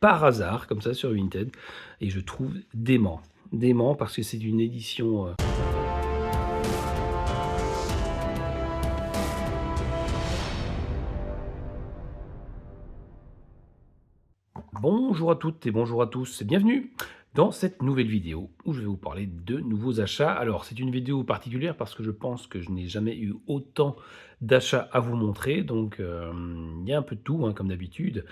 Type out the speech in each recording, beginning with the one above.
par hasard, comme ça, sur Vinted, et je trouve dément. Dément parce que c'est une édition. Bonjour à toutes et bonjour à tous et bienvenue dans cette nouvelle vidéo où je vais vous parler de nouveaux achats. Alors, c'est une vidéo particulière parce que je pense que je n'ai jamais eu autant d'achats à vous montrer. Donc, il y a un peu de tout, hein, comme d'habitude.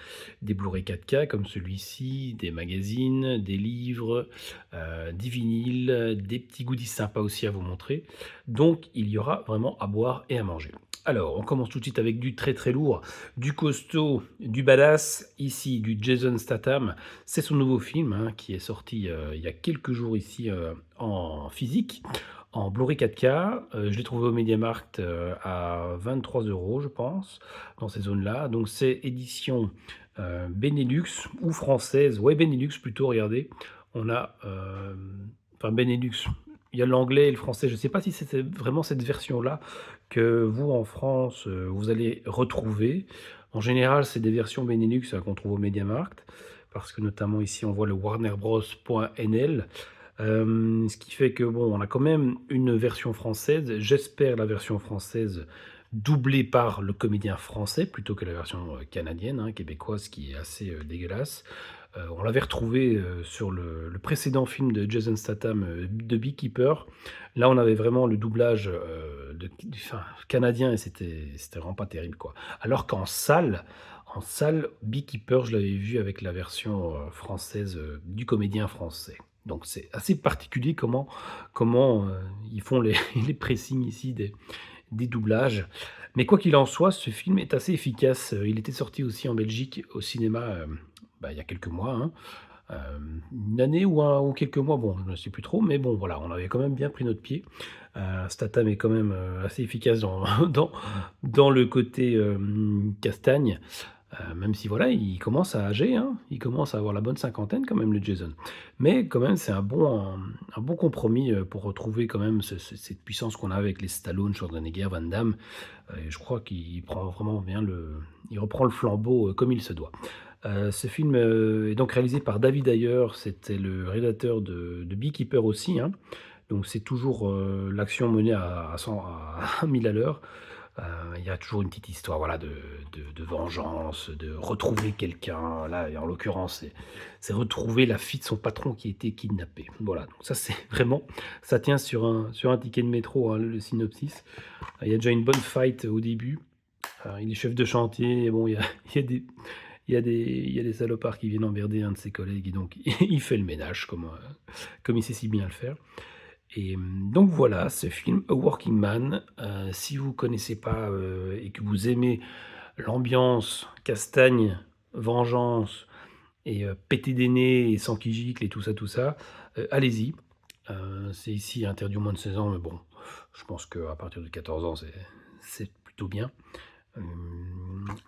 Des Blu-ray 4K comme celui-ci, des magazines, des livres, des vinyles, des petits goodies sympas aussi à vous montrer. Donc, il y aura vraiment à boire et à manger. Alors, on commence tout de suite avec du très très lourd, du costaud, du badass. Ici, du Jason Statham. C'est son nouveau film, hein, qui est sorti il y a quelques jours ici en physique, en Blu-ray 4K. Je l'ai trouvé au MediaMarkt à 23 euros, je pense, dans ces zones-là. Donc, c'est édition Benelux ou française. Ouais, Benelux plutôt, regardez. On a. Enfin, Benelux. Il y a l'anglais et le français. Je ne sais pas si c'était vraiment cette version-là que vous, en France, vous allez retrouver. En général, c'est des versions Benelux hein, qu'on trouve au MediaMarkt, parce que notamment ici, on voit le warnerbros.nl. Ce qui fait que, bon, on a quand même une version française. J'espère la version française doublée par le comédien français, plutôt que la version canadienne, hein, québécoise, qui est assez dégueulasse. On l'avait retrouvé sur le précédent film de Jason Statham, de Beekeeper. Là, on avait vraiment le doublage enfin, canadien et c'était vraiment pas terrible, quoi. Alors qu'en salle, Beekeeper, je l'avais vu avec la version française du comédien français. Donc c'est assez particulier comment ils font les, les pressings ici des doublages. Mais quoi qu'il en soit, ce film est assez efficace. Il était sorti aussi en Belgique au cinéma il y a quelques mois, hein. Une année ou quelques mois, bon, je ne sais plus trop, mais bon, voilà, on avait quand même bien pris notre pied. Statham est quand même assez efficace dans le côté castagne, même si voilà, il commence à âger, hein, il commence à avoir la bonne cinquantaine quand même, le Jason. Mais quand même, c'est un bon compromis pour retrouver quand même cette puissance qu'on a avec les Stallone, Schwarzenegger, Van Damme. Et je crois qu'il prend vraiment bien il reprend le flambeau comme il se doit. Ce film est donc réalisé par David Ayer, c'était le réalisateur de Beekeeper aussi, hein. Donc c'est toujours l'action menée à 100, à 1000 à l'heure. Il y a toujours une petite histoire voilà, de vengeance, de retrouver quelqu'un. Là, en l'occurrence, c'est retrouver la fille de son patron qui a été kidnappée. Voilà, donc ça c'est vraiment, ça tient sur un ticket de métro, hein, le synopsis. Il y a déjà une bonne fight au début. Il est chef de chantier, et bon, il y a des, il y a des salopards qui viennent emmerder un de ses collègues, et donc il fait le ménage comme il sait si bien le faire. Et donc voilà, ce film, A Working Man, si vous ne connaissez pas et que vous aimez l'ambiance, castagne, vengeance et péter des nez et sang qui gicle et tout ça, allez-y. C'est ici interdit au moins de 16 ans, mais bon, je pense qu'à partir de 14 ans, c'est plutôt bien.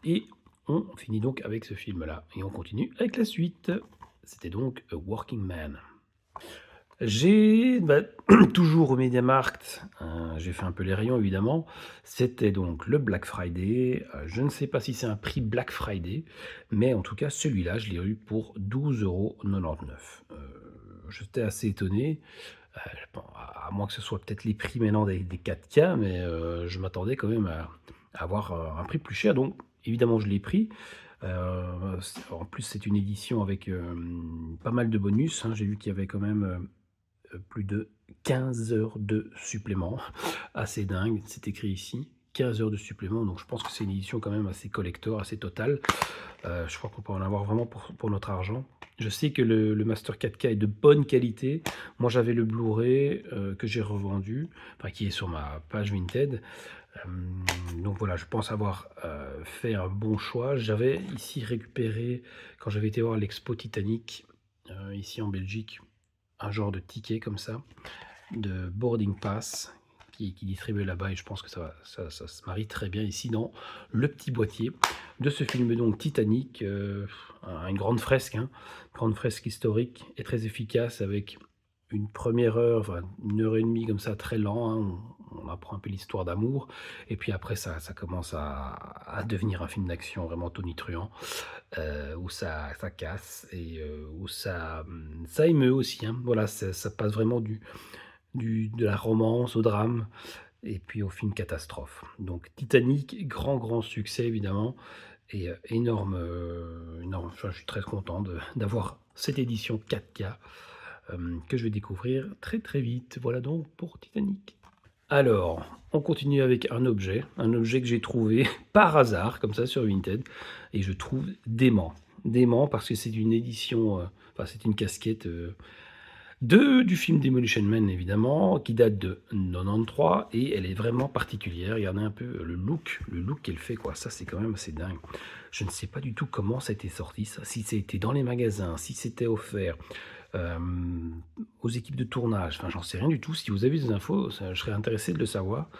Et on finit donc avec ce film-là, et on continue avec la suite. C'était donc A Working Man. J'ai toujours au MediaMarkt, j'ai fait un peu les rayons évidemment, c'était donc le Black Friday, je ne sais pas si c'est un prix Black Friday, mais en tout cas celui-là je l'ai eu pour 12,99 €. J'étais assez étonné, bon, à moins que ce soit peut-être les prix maintenant des 4K, mais je m'attendais quand même à avoir un prix plus cher, donc évidemment je l'ai pris. En plus c'est une édition avec pas mal de bonus, hein. J'ai vu qu'il y avait quand même plus de 15 heures de supplément. Assez dingue, c'est écrit ici. 15 heures de supplément, donc je pense que c'est une édition quand même assez collector, assez totale. Je crois qu'on peut en avoir vraiment pour notre argent. Je sais que le Master 4K est de bonne qualité. Moi, j'avais le Blu-ray que j'ai revendu, enfin qui est sur ma page Vinted. Donc voilà, je pense avoir fait un bon choix. J'avais ici récupéré, quand j'avais été voir l'Expo Titanic, ici en Belgique, un genre de ticket comme ça, de boarding pass qui distribue là-bas, et je pense que ça se marie très bien ici dans le petit boîtier de ce film donc Titanic, une grande fresque, hein, grande fresque historique et très efficace avec une première heure, enfin 1 heure et demie comme ça très lent, hein, on apprend un peu l'histoire d'amour et puis après ça commence à devenir un film d'action vraiment tonitruant, où ça casse et où ça émeut aussi, hein. Voilà, ça passe vraiment de la romance au drame et puis au film catastrophe. Donc Titanic, grand succès évidemment et énorme, enfin je suis très content d'avoir cette édition 4K, que je vais découvrir très vite. Voilà donc pour Titanic. Alors, on continue avec un objet que j'ai trouvé par hasard, comme ça sur Vinted, et je trouve dément. Dément parce que c'est une édition, enfin c'est une casquette du film Demolition Man évidemment, qui date de 93 et elle est vraiment particulière. Regardez un peu le look qu'elle fait quoi, ça c'est quand même assez dingue. Je ne sais pas du tout comment ça a été sorti ça, si c'était dans les magasins, si c'était offert, aux équipes de tournage, enfin j'en sais rien du tout. Si vous avez des infos, je serais intéressé de le savoir.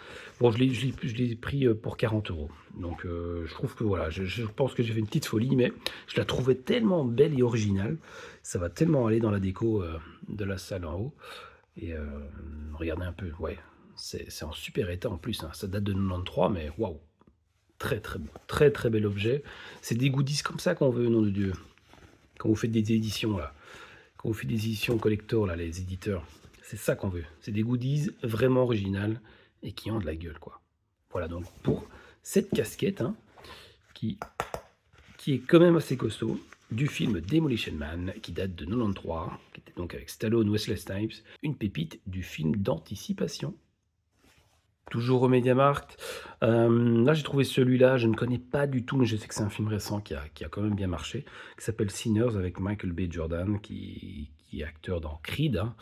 Bon, je l'ai pris pour 40 €. Donc je trouve que voilà, je pense que j'ai fait une petite folie, mais je la trouvais tellement belle et originale. Ça va tellement aller dans la déco de la salle en haut. Et regardez un peu, ouais, c'est en super état en plus, hein. Ça date de 93, mais waouh, très beau, très bel objet. C'est des goodies comme ça qu'on veut, nom de Dieu. Quand vous faites des éditions là. Quand on fait des éditions collector, là, les éditeurs, c'est ça qu'on veut. C'est des goodies vraiment originales et qui ont de la gueule, quoi. Voilà donc pour cette casquette, hein, qui, qui est quand même assez costaud, du film Demolition Man, qui date de 93, qui était donc avec Stallone, Wesley Snipes, une pépite du film d'anticipation. Toujours au MediaMarkt. Là, j'ai trouvé celui-là, je ne connais pas du tout, mais je sais que c'est un film récent qui a quand même bien marché, qui s'appelle Sinners avec Michael B. Jordan, qui est acteur dans Creed, hein,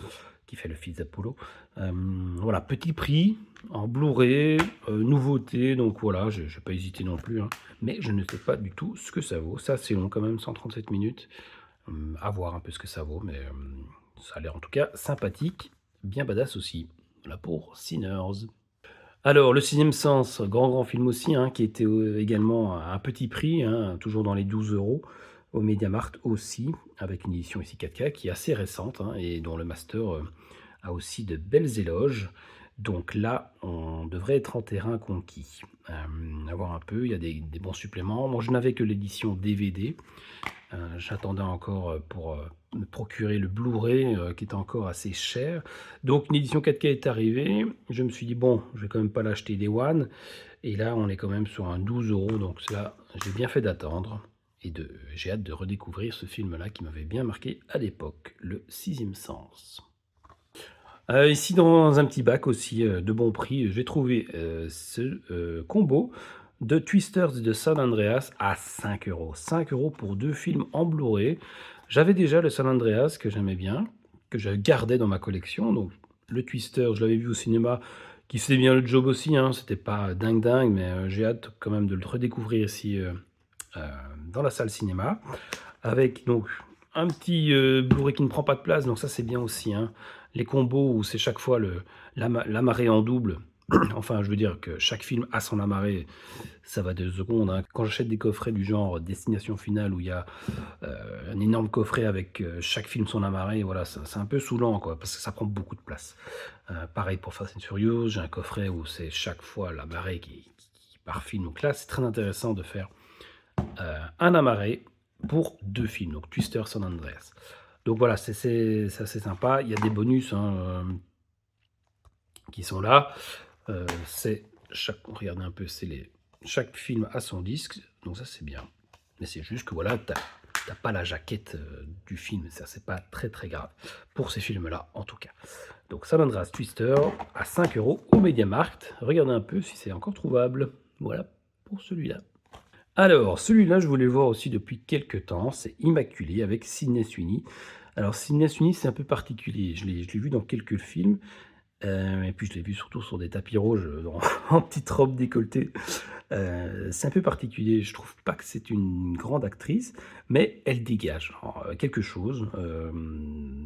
qui fait le fils d'Apollo. Voilà, petit prix, en Blu-ray, nouveauté, donc voilà, je n'ai pas hésité non plus, hein, mais je ne sais pas du tout ce que ça vaut. Ça, c'est long quand même, 137 minutes. À voir un peu ce que ça vaut, mais ça a l'air en tout cas sympathique, bien badass aussi. Voilà pour Sinners. Alors, Le Sixième Sens, grand film aussi, hein, qui était également à un petit prix, hein, toujours dans les 12 € au MediaMarkt aussi, avec une édition ici 4K qui est assez récente, hein, et dont le master a aussi de belles éloges. Donc là, on devrait être en terrain conquis. À voir un peu, il y a des bons suppléments. Moi, je n'avais que l'édition DVD. J'attendais encore pour me procurer le Blu-ray qui était encore assez cher. Donc une édition 4K est arrivée. Je me suis dit, bon, je vais quand même pas l'acheter Day One. Et là, on est quand même sur un 12 €. Donc là, j'ai bien fait d'attendre. Et j'ai hâte de redécouvrir ce film-là qui m'avait bien marqué à l'époque, Le Sixième Sens. Ici, dans un petit bac aussi de bon prix, j'ai trouvé ce combo de Twisters et de San Andreas à 5 €. 5 € pour 2 films en Blu-ray. J'avais déjà le San Andreas que j'aimais bien, que je gardais dans ma collection. Donc le Twister, je l'avais vu au cinéma, qui faisait bien le job aussi, hein. C'était pas dingue, mais j'ai hâte quand même de le redécouvrir ici heu, dans la salle cinéma. Avec donc un petit Blu-ray qui ne prend pas de place, donc ça c'est bien aussi, hein. Les combos où c'est chaque fois l'amarré en double. Enfin, je veux dire que chaque film a son amarré, ça va 2 secondes, hein. Quand j'achète des coffrets du genre Destination Finale où il y a un énorme coffret avec chaque film son amarré, voilà, c'est un peu saoulant, quoi, parce que ça prend beaucoup de place. Pareil pour Fast and Furious, j'ai un coffret où c'est chaque fois l'amarré qui part film. Donc là, c'est très intéressant de faire un amarré pour 2 films, donc Twister, San Andreas. Donc voilà, c'est assez sympa. Il y a des bonus, hein, qui sont là. Regardez un peu, chaque film a son disque, donc ça c'est bien. Mais c'est juste que voilà, t'as pas la jaquette du film, ça c'est pas très grave pour ces films-là en tout cas. Donc San Andreas Twister à 5 € au MediaMarkt. Regardez un peu si c'est encore trouvable. Voilà pour celui-là. Alors, celui-là, je voulais le voir aussi depuis quelques temps, c'est Immaculé avec Sydney Sweeney. Alors Sydney Sweeney, c'est un peu particulier, je l'ai vu dans quelques films, et puis je l'ai vu surtout sur des tapis rouges, en petite robe décolletée. C'est un peu particulier, je trouve pas que c'est une grande actrice, mais elle dégage quelque chose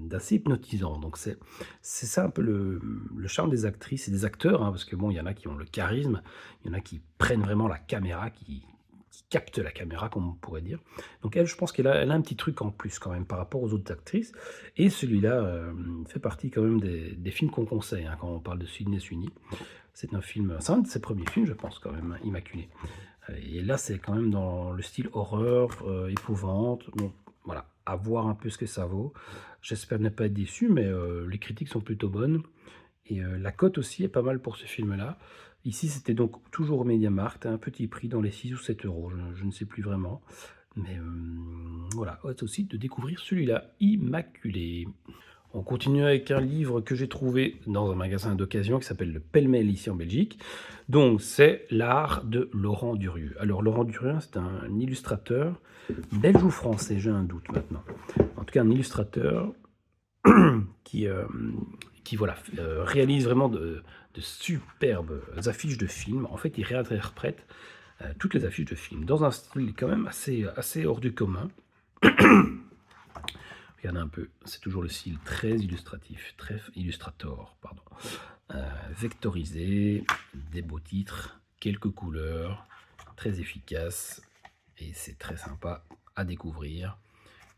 d'assez hypnotisant. Donc c'est ça un peu le charme des actrices et des acteurs, hein, parce que bon, il y en a qui ont le charisme, il y en a qui prennent vraiment la caméra, qui capte la caméra, comme on pourrait dire. Donc elle, je pense qu'elle a un petit truc en plus quand même par rapport aux autres actrices. Et celui-là fait partie quand même des films qu'on conseille hein, quand on parle de Sydney Sweeney. C'est un de ses premiers films, je pense quand même, hein, Immaculé. Et là, c'est quand même dans le style horreur, épouvante. Donc voilà, à voir un peu ce que ça vaut. J'espère ne pas être déçu, mais les critiques sont plutôt bonnes. Et la cote aussi est pas mal pour ce film-là. Ici, c'était donc toujours au MediaMarkt, un petit prix dans les 6 ou 7 euros, je ne sais plus vraiment. Mais voilà, hâte aussi de découvrir celui-là, Immaculé. On continue avec un livre que j'ai trouvé dans un magasin d'occasion qui s'appelle le Pêle-mêle ici en Belgique. Donc c'est L'art de Laurent Durieux. Alors Laurent Durieux, c'est un illustrateur belge ou français, j'ai un doute maintenant. En tout cas un illustrateur qui, voilà, réalise vraiment de superbes affiches de films. En fait, il réinterprète toutes les affiches de films dans un style quand même assez hors du commun. Regardez un peu, c'est toujours le style très illustratif, très illustrator, pardon. Vectorisé, des beaux titres, quelques couleurs, très efficace et c'est très sympa à découvrir.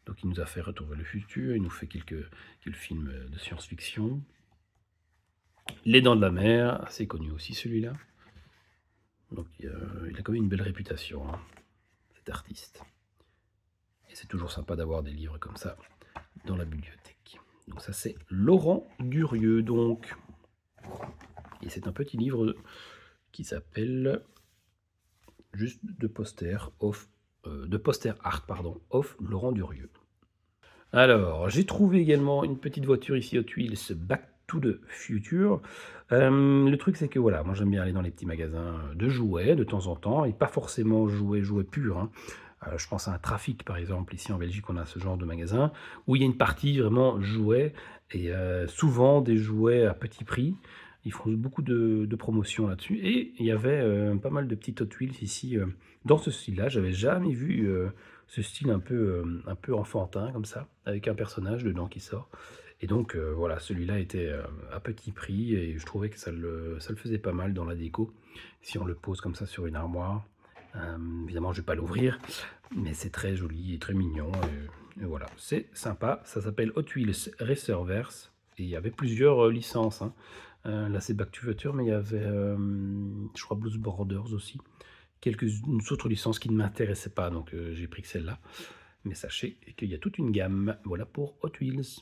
Donc il nous a fait Retour vers le futur, il nous fait quelques films de science-fiction. Les Dents de la Mer, assez connu aussi celui-là. Donc il a quand même une belle réputation, hein, cet artiste. Et c'est toujours sympa d'avoir des livres comme ça dans la bibliothèque. Donc ça c'est Laurent Durieux donc. Et c'est un petit livre qui s'appelle juste de poster art of Laurent Durieux. Alors j'ai trouvé également une petite voiture ici Hot Wheels Back to the Future. Le truc c'est que voilà, moi j'aime bien aller dans les petits magasins de jouets de temps en temps et pas forcément jouets purs. Hein. Je pense à un Trafic par exemple, ici en Belgique on a ce genre de magasin où il y a une partie vraiment jouets et souvent des jouets à petit prix. Ils font beaucoup de promotions là-dessus et il y avait pas mal de petits Hot Wheels ici dans ce style-là. J'avais jamais vu ce style un peu enfantin comme ça, avec un personnage dedans qui sort. Et donc voilà, celui-là était à petit prix et je trouvais que ça le faisait pas mal dans la déco. Si on le pose comme ça sur une armoire, évidemment je vais pas l'ouvrir, mais c'est très joli et très mignon. Et voilà, c'est sympa. Ça s'appelle Hot Wheels Racerverse et il y avait plusieurs licences. Hein. Là c'est Back to the Future, mais il y avait, je crois, Blues Brothers aussi. Quelques autres licences qui ne m'intéressaient pas, donc j'ai pris que celle-là. Mais sachez qu'il y a toute une gamme. Voilà pour Hot Wheels.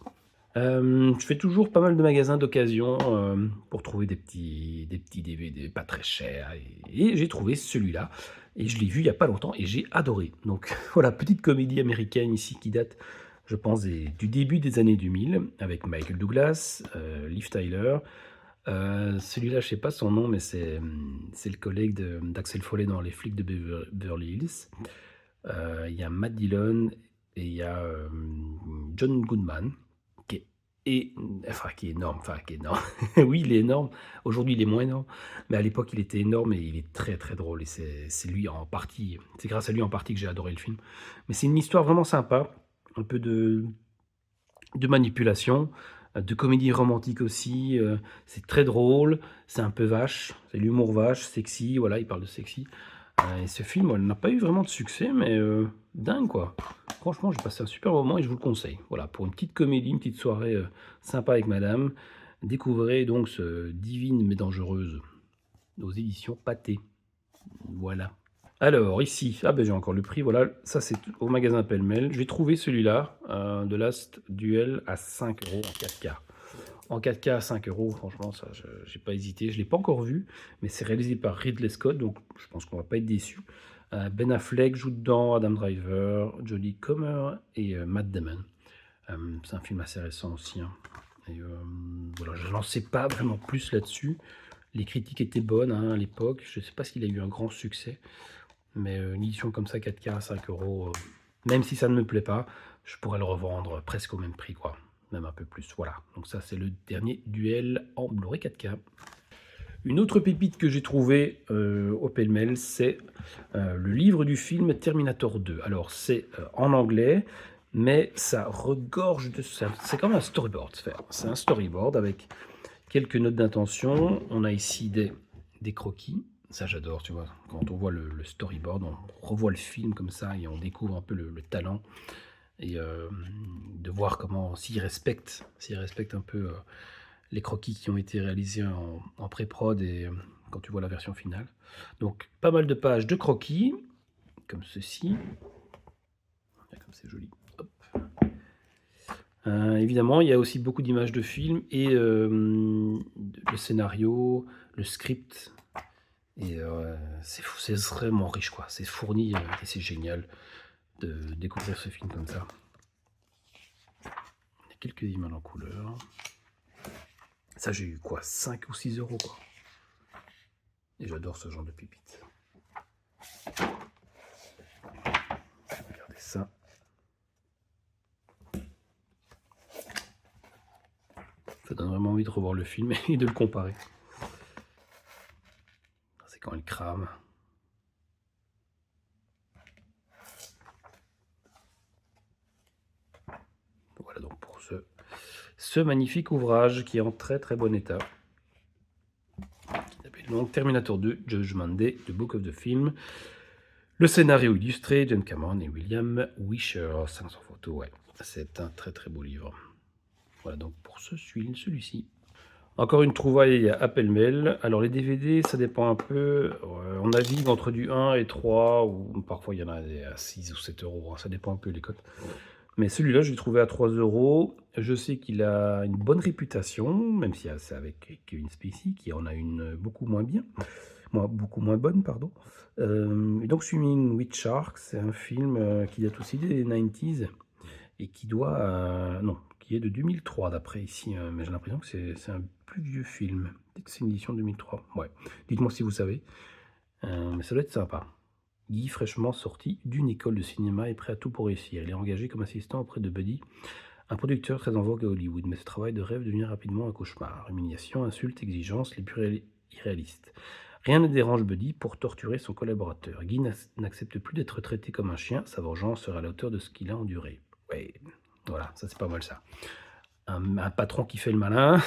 Je fais toujours pas mal de magasins d'occasion pour trouver des petits DVD pas très chers. Et j'ai trouvé celui-là. Et je l'ai vu il n'y a pas longtemps et j'ai adoré. Donc voilà, petite comédie américaine ici qui date, je pense, du début des années 2000 avec Michael Douglas, Liv Tyler. Celui-là, je sais pas son nom, mais c'est le collègue d'Axel Foley dans Les Flics de Beverly Hills. Il y a Matt Dillon et il y a John Goodman qui est énorme. Oui, il est énorme. Aujourd'hui, il est moins énorme, mais à l'époque, il était énorme et il est très très drôle. Et c'est lui en partie, c'est grâce à lui en partie que j'ai adoré le film. Mais c'est une histoire vraiment sympa, un peu de manipulation, de comédie romantique aussi. C'est très drôle, c'est un peu vache, c'est l'humour vache, sexy, voilà, il parle de sexy. Et ce film, n'a pas eu vraiment de succès, mais dingue quoi. Franchement, j'ai passé un super moment et je vous le conseille. Voilà, pour une petite comédie, une petite soirée sympa avec madame, découvrez donc ce Divine mais dangereuse aux éditions Pathé. Voilà. Alors ici, j'ai encore le prix, voilà, ça c'est au magasin Pêle-mêle. J'ai trouvé celui-là, The Last Duel à 5 € en 4K. En 4K à 5 €, franchement, ça, j'ai pas hésité. Je l'ai pas encore vu, mais c'est réalisé par Ridley Scott, donc je pense qu'on va pas être déçu. Ben Affleck joue dedans, Adam Driver, Jodie Comer et Matt Damon. C'est un film assez récent aussi. Hein. Et voilà, je n'en sais pas vraiment plus là-dessus. Les critiques étaient bonnes hein, à l'époque. Je sais pas s'il a eu un grand succès. Mais une édition comme ça, 4K à 5 €, même si ça ne me plaît pas, je pourrais le revendre presque au même prix, quoi. Même un peu plus, voilà. Donc ça, c'est le dernier duel en Blu-ray 4K. Une autre pépite que j'ai trouvée au pêle-mêle, c'est le livre du film Terminator 2. Alors, c'est en anglais, mais ça regorge de... C'est comme un storyboard, c'est un storyboard avec quelques notes d'intention. On a ici des croquis, Ça, j'adore, tu vois? Quand on voit le storyboard, on revoit le film comme ça et on découvre un peu le talent et de voir comment s'ils respectent un peu, les croquis qui ont été réalisés en pré-prod et quand tu vois la version finale. Donc pas mal de pages de croquis, comme ceci. Regarde comme c'est joli. Hop. Évidemment, il y a aussi beaucoup d'images de films et le scénario, le script et c'est vraiment riche, quoi. C'est fourni, et c'est génial de découvrir ce film comme ça. Il y a quelques images en couleur. Ça, j'ai eu quoi, 5 ou 6 euros, quoi. Et j'adore ce genre de pépites. Regardez ça. Ça donne vraiment envie de revoir le film et de le comparer. C'est quand elle crame. Voilà donc pour ce magnifique ouvrage qui est en très très bon état. Qui s'appelle donc Terminator 2, Judgment Day, The Book of the Film. Le scénario illustré, John Cameron et William Wisher. 500 photos, ouais. C'est un très très beau livre. Voilà donc pour celui-ci. Encore une trouvaille à pêle-mêle. Alors les DVD, ça dépend un peu. On navigue entre du 1 et 3, ou parfois il y en a à 6 ou 7 euros. Ça dépend un peu les cotes. Mais celui-là, je l'ai trouvé à 3 euros. Je sais qu'il a une bonne réputation, même si c'est avec Kevin Spacey, qui en a une beaucoup moins bien. Beaucoup moins bonne, pardon. Et donc Swimming with Sharks, c'est un film qui date aussi des 90s et qui qui est de 2003 d'après ici, mais j'ai l'impression que c'est un plus vieux film. Peut-être que c'est une édition 2003. Ouais, dites-moi si vous savez. Mais ça doit être sympa. Guy, fraîchement sorti d'une école de cinéma, est prêt à tout pour réussir. Il est engagé comme assistant auprès de Buddy, un producteur très en vogue à Hollywood, mais ce travail de rêve devient rapidement un cauchemar. Humiliation, insultes, exigences les plus irréalistes. Rien ne dérange Buddy pour torturer son collaborateur. Guy n'accepte plus d'être traité comme un chien, sa vengeance sera à la hauteur de ce qu'il a enduré. Ouais, voilà, ça c'est pas mal ça. Un patron qui fait le malin,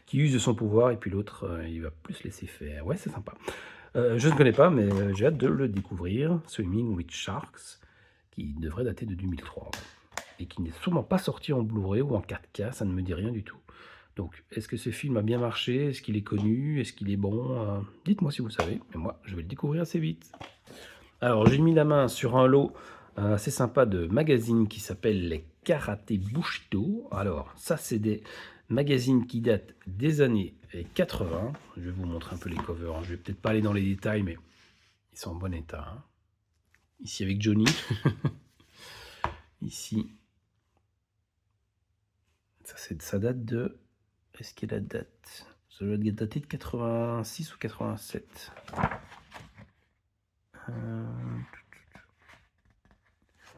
qui use de son pouvoir, et puis l'autre, il va plus laisser faire. Ouais, c'est sympa. Je ne connais pas, mais j'ai hâte de le découvrir. Swimming with Sharks, qui devrait dater de 2003 et qui n'est sûrement pas sorti en Blu-ray ou en 4K, ça ne me dit rien du tout. Donc, est-ce que ce film a bien marché? Est-ce qu'il est connu? Est-ce qu'il est bon? Dites-moi si vous savez, mais moi, je vais le découvrir assez vite. Alors, j'ai mis la main sur un lot assez sympa de magazines qui s'appelle les Karaté Bushido. Alors, ça, c'est des magazines qui datent des années 80. Je vais vous montrer un peu les covers, hein. Je vais peut-être pas aller dans les détails, mais ils sont en bon état, hein. Ici avec Johnny. Ici. Ça date de... Est-ce qu'il y a la date? Ça doit dater de 86 ou 87.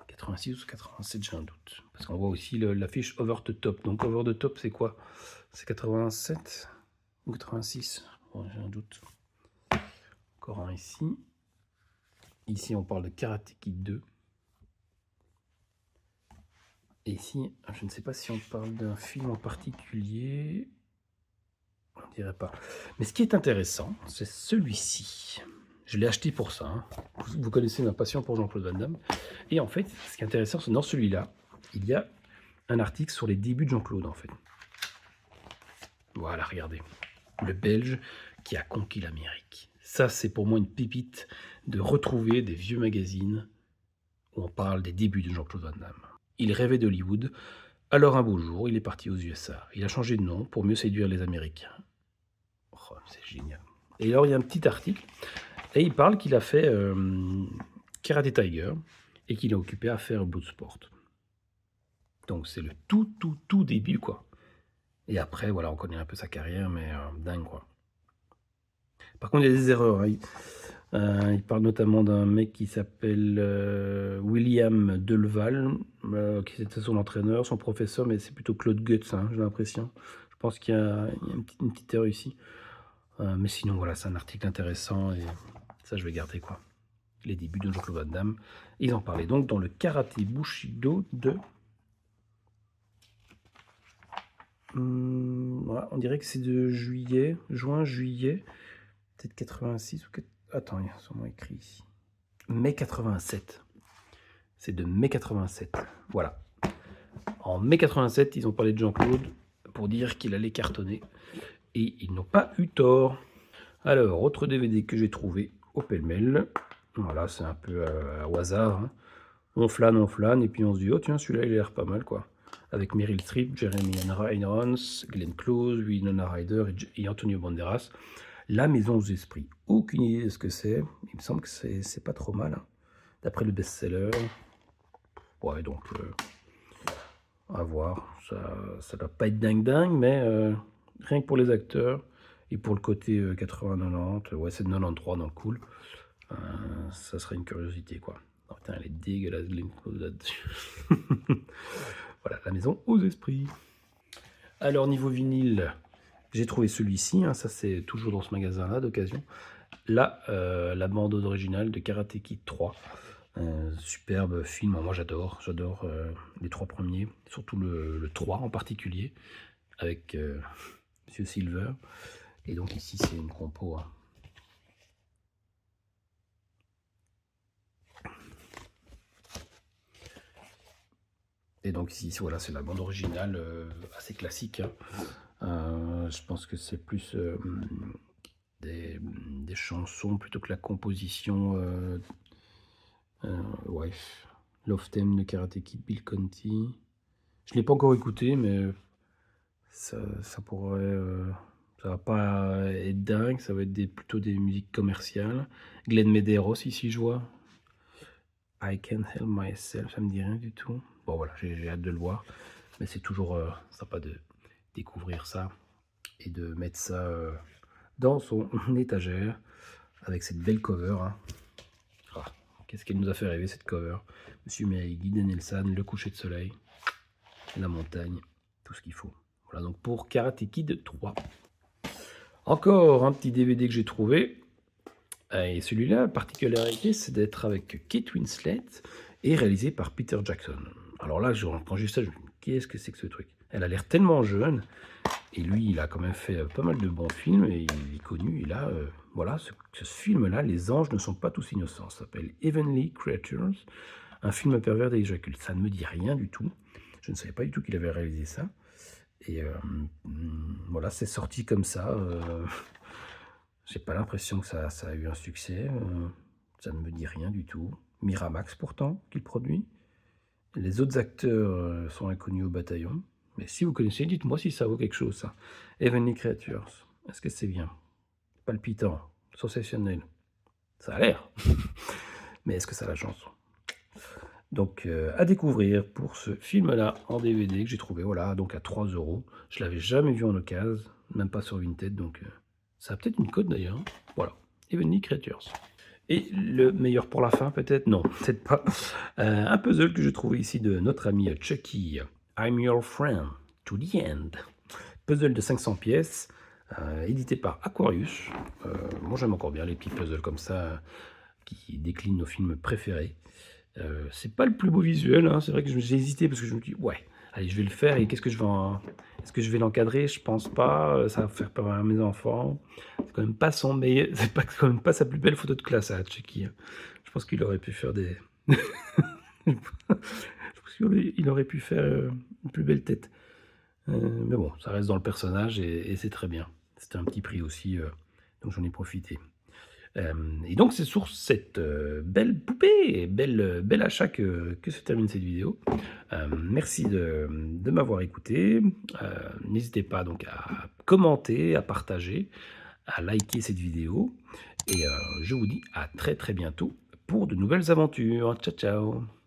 86 ou 87, j'ai un doute. Parce qu'on voit aussi l'affiche Over the Top. Donc Over the Top, c'est quoi? C'est 87 ou 86? Bon, j'ai un doute. Encore un ici. Ici, on parle de Karate Kid 2. Et ici, je ne sais pas si on parle d'un film en particulier. On ne dirait pas. Mais ce qui est intéressant, c'est celui-ci. Je l'ai acheté pour ça, hein. Vous connaissez ma passion pour Jean-Claude Van Damme. Et en fait, ce qui est intéressant, c'est dans celui-là, il y a un article sur les débuts de Jean-Claude, en fait. Voilà, regardez. Le Belge qui a conquis l'Amérique. Ça, c'est pour moi une pépite de retrouver des vieux magazines où on parle des débuts de Jean-Claude Van Damme. Il rêvait d'Hollywood. Alors un beau jour, il est parti aux USA. Il a changé de nom pour mieux séduire les Américains. Oh, c'est génial. Et alors, il y a un petit article. Et il parle qu'il a fait Karate Tiger et qu'il est occupé à faire Bloodsport. Donc c'est le tout début, quoi. Et après, voilà, on connaît un peu sa carrière, mais dingue, quoi. Par contre, il y a des erreurs, hein. Il parle notamment d'un mec qui s'appelle William Deleval, qui était son entraîneur, son professeur, mais c'est plutôt Claude Guts, hein, j'ai l'impression. Je pense qu'il y a une petite erreur ici. Mais sinon, voilà, c'est un article intéressant et ça, je vais garder, quoi. Les débuts de Jean-Claude Van Damme. Ils en parlaient donc dans le Karaté Bushido de... voilà, on dirait que c'est de juin, juillet, peut-être 86 ou Attends, il y a sûrement écrit ici. Mai 87. C'est de mai 87. Voilà. En mai 87, ils ont parlé de Jean-Claude pour dire qu'il allait cartonner. Et ils n'ont pas eu tort. Alors, autre DVD que j'ai trouvé au pêle-mêle. Voilà, c'est un peu au hasard. Hein. On flâne, et puis on se dit, oh tiens, celui-là, il a l'air pas mal, quoi. Avec Meryl Streep, Jeremy Irons, Glenn Close, Winona Ryder et Antonio Banderas. La Maison aux Esprits. Aucune idée de ce que c'est. Il me semble que c'est pas trop mal. Hein. D'après le best-seller. Ouais, donc, à voir. Ça doit pas être dingue, mais rien que pour les acteurs et pour le côté 80-90, ouais, c'est de 93, donc cool. Ça serait une curiosité, quoi. Oh, putain, elle est dégueulasse, Glenn Close là-dessus. Voilà, La Maison aux Esprits. Alors, niveau vinyle, j'ai trouvé celui-ci. Hein, ça, c'est toujours dans ce magasin-là, d'occasion. Là, la bande originale de Karate Kid 3. Superbe film, moi j'adore les 3 premiers, surtout le 3 en particulier, avec Monsieur Silver. Et donc ici c'est une compo. Hein. Et donc ici voilà, c'est la bande originale assez classique. Hein. Je pense que c'est plus des chansons plutôt que la composition. Ouais, Love Theme de Karate Kid, Bill Conti. Je ne l'ai pas encore écouté, mais ça pourrait... ça va pas être dingue, ça va être plutôt des musiques commerciales. Glenn Medeiros, ici, je vois. I Can't Help Myself, ça me dit rien du tout. Bon, voilà, j'ai hâte de le voir. Mais c'est toujours sympa de découvrir ça et de mettre ça dans son étagère avec cette belle cover. Hein. Ah, qu'est-ce qu'elle nous a fait rêver, cette cover. Monsieur Miyagi, Daniel-san, le coucher de soleil, la montagne, tout ce qu'il faut. Voilà donc pour Karate Kid 3. Encore un petit DVD que j'ai trouvé. Et celui-là, la particularité, c'est d'être avec Kate Winslet et réalisé par Peter Jackson. Alors là, quand j'ai vu ça, je me dis, qu'est-ce que c'est que ce truc? Elle a l'air tellement jeune. Et lui, il a quand même fait pas mal de bons films. Et il est connu. Et là, voilà, ce film-là, Les anges ne sont pas tous innocents. Ça s'appelle Heavenly Creatures. Un film pervers d'éjacule. Ça ne me dit rien du tout. Je ne savais pas du tout qu'il avait réalisé ça. Et voilà, c'est sorti comme ça. J'ai pas l'impression que ça a eu un succès. Ça ne me dit rien du tout. Miramax pourtant, qui le produit. Les autres acteurs sont inconnus au bataillon. Mais si vous connaissez, dites-moi si ça vaut quelque chose, ça. Heavenly Creatures. Est-ce que c'est bien? Palpitant. Sensationnel. Ça a l'air. Mais est-ce que ça a la chanson? Donc, à découvrir pour ce film-là en DVD que j'ai trouvé, voilà, donc à 3 €. Je l'avais jamais vu en occasion, même pas sur Vinted, donc ça a peut-être une cote d'ailleurs. Voilà, Heavenly Creatures. Et le meilleur pour la fin, peut-être? Non, peut-être pas. Un puzzle que j'ai trouvé ici de notre ami Chucky. I'm your friend, to the end. Puzzle de 500 pièces, édité par Aquarius. Moi, j'aime encore bien les petits puzzles comme ça, qui déclinent nos films préférés. C'est pas le plus beau visuel, hein. C'est vrai que j'ai hésité parce que je me dis, ouais, allez, je vais le faire et qu'est-ce que je vais est-ce que je vais l'encadrer? Je pense pas, ça va faire peur à mes enfants. C'est quand même pas son meilleur, c'est quand même pas sa plus belle photo de classe à Chucky. Hein. Je pense qu'il aurait pu faire des... je pense qu'il aurait pu faire une plus belle tête. Mais bon, ça reste dans le personnage et c'est très bien. C'était un petit prix aussi, donc j'en ai profité. Et donc c'est sur cette belle poupée, bel achat que se termine cette vidéo. Merci de m'avoir écouté. N'hésitez pas donc à commenter, à partager, à liker cette vidéo. Et je vous dis à très très bientôt pour de nouvelles aventures. Ciao ciao.